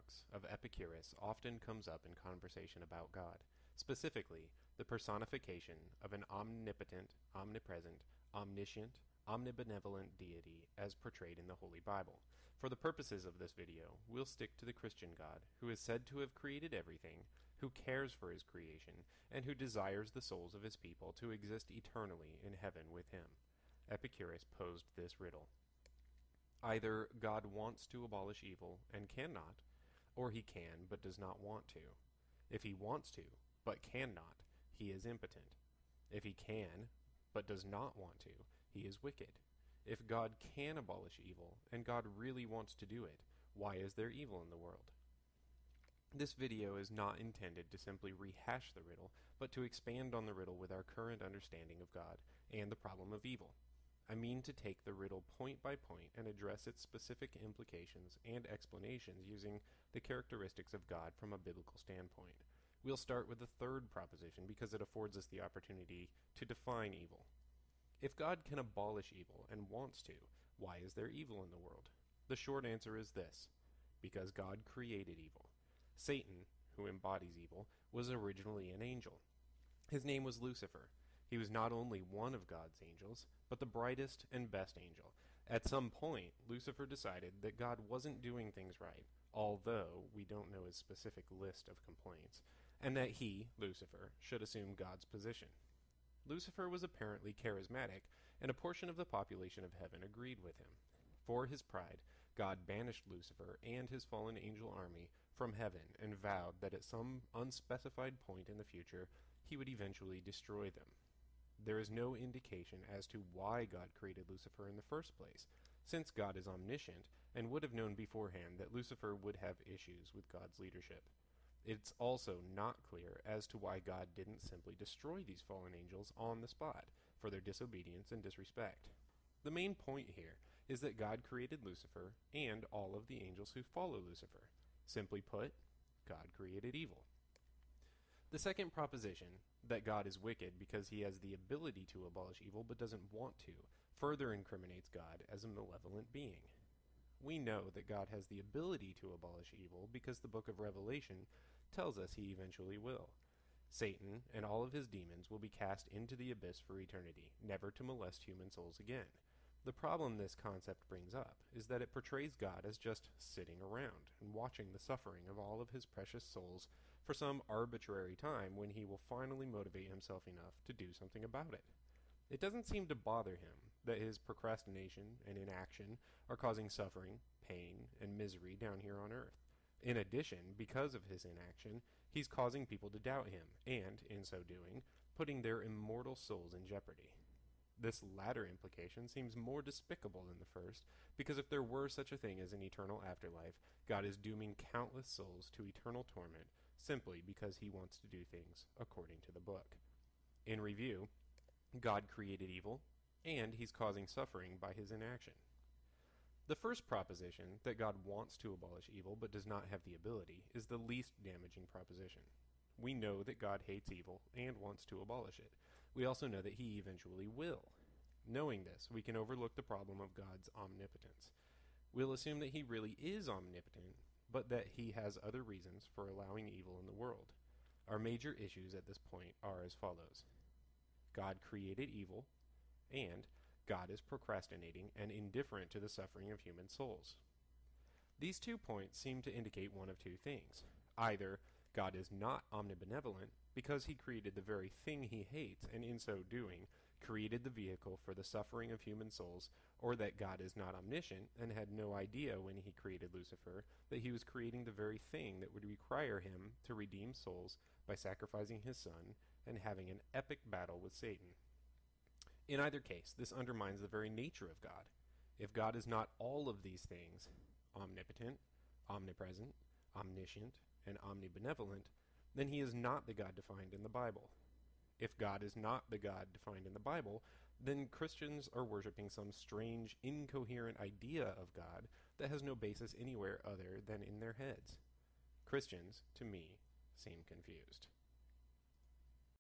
paradox of Epicurus often comes up in conversation about God, specifically the personification of an omnipotent, omnipresent, omniscient, omnibenevolent deity as portrayed in the Holy Bible. For the purposes of this video, we'll stick to the Christian God, who is said to have created everything, who cares for his creation, and who desires the souls of his people to exist eternally in heaven with him. Epicurus posed this riddle. Either God wants to abolish evil and cannot, or he can but does not want to. If he wants to, but cannot, he is impotent. If he can, but does not want to, he is wicked. If God can abolish evil, and God really wants to do it, why is there evil in the world? This video is not intended to simply rehash the riddle, but to expand on the riddle with our current understanding of God and the problem of evil. I mean to take the riddle point by point and address its specific implications and explanations using the characteristics of God from a biblical standpoint. We'll start with the third proposition because it affords us the opportunity to define evil. If God can abolish evil and wants to, why is there evil in the world? The short answer is this: because God created evil. Satan, who embodies evil, was originally an angel. His name was Lucifer. He was not only one of God's angels, but the brightest and best angel. At some point, Lucifer decided that God wasn't doing things right, although we don't know his specific list of complaints, and that he, Lucifer, should assume God's position. Lucifer was apparently charismatic, and a portion of the population of heaven agreed with him. For his pride, God banished Lucifer and his fallen angel army from heaven and vowed that at some unspecified point in the future, he would eventually destroy them. There is no indication as to why God created Lucifer in the first place, since God is omniscient and would have known beforehand that Lucifer would have issues with God's leadership. It's also not clear as to why God didn't simply destroy these fallen angels on the spot for their disobedience and disrespect. The main point here is that God created Lucifer and all of the angels who follow Lucifer. Simply put, God created evil. The second proposition, that God is wicked because he has the ability to abolish evil but doesn't want to, further incriminates God as a malevolent being. We know that God has the ability to abolish evil because the book of Revelation tells us he eventually will. Satan and all of his demons will be cast into the abyss for eternity, never to molest human souls again. The problem this concept brings up is that it portrays God as just sitting around and watching the suffering of all of his precious souls for some arbitrary time when he will finally motivate himself enough to do something about it. It doesn't seem to bother him that his procrastination and inaction are causing suffering, pain, and misery down here on earth. In addition, because of his inaction, he's causing people to doubt him, and, in so doing, putting their immortal souls in jeopardy. This latter implication seems more despicable than the first, because if there were such a thing as an eternal afterlife, God is dooming countless souls to eternal torment simply because he wants to do things according to the book. In review, God created evil, and he's causing suffering by his inaction. The first proposition, that God wants to abolish evil but does not have the ability, is the least damaging proposition. We know that God hates evil and wants to abolish it. We also know that he eventually will. Knowing this, we can overlook the problem of God's omnipotence. We'll assume that he really is omnipotent, but that he has other reasons for allowing evil in the world. Our major issues at this point are as follows. God created evil, and God is procrastinating and indifferent to the suffering of human souls. These 2 points seem to indicate one of two things. Either God is not omnibenevolent because he created the very thing he hates and in so doing created the vehicle for the suffering of human souls, or that God is not omniscient and had no idea when he created Lucifer that he was creating the very thing that would require him to redeem souls by sacrificing his son and having an epic battle with Satan. In either case, this undermines the very nature of God. If God is not all of these things, omnipotent, omnipresent, omniscient, and omnibenevolent, then he is not the God defined in the Bible. If God is not the God defined in the Bible, then Christians are worshiping some strange, incoherent idea of God that has no basis anywhere other than in their heads. Christians, to me, seem confused.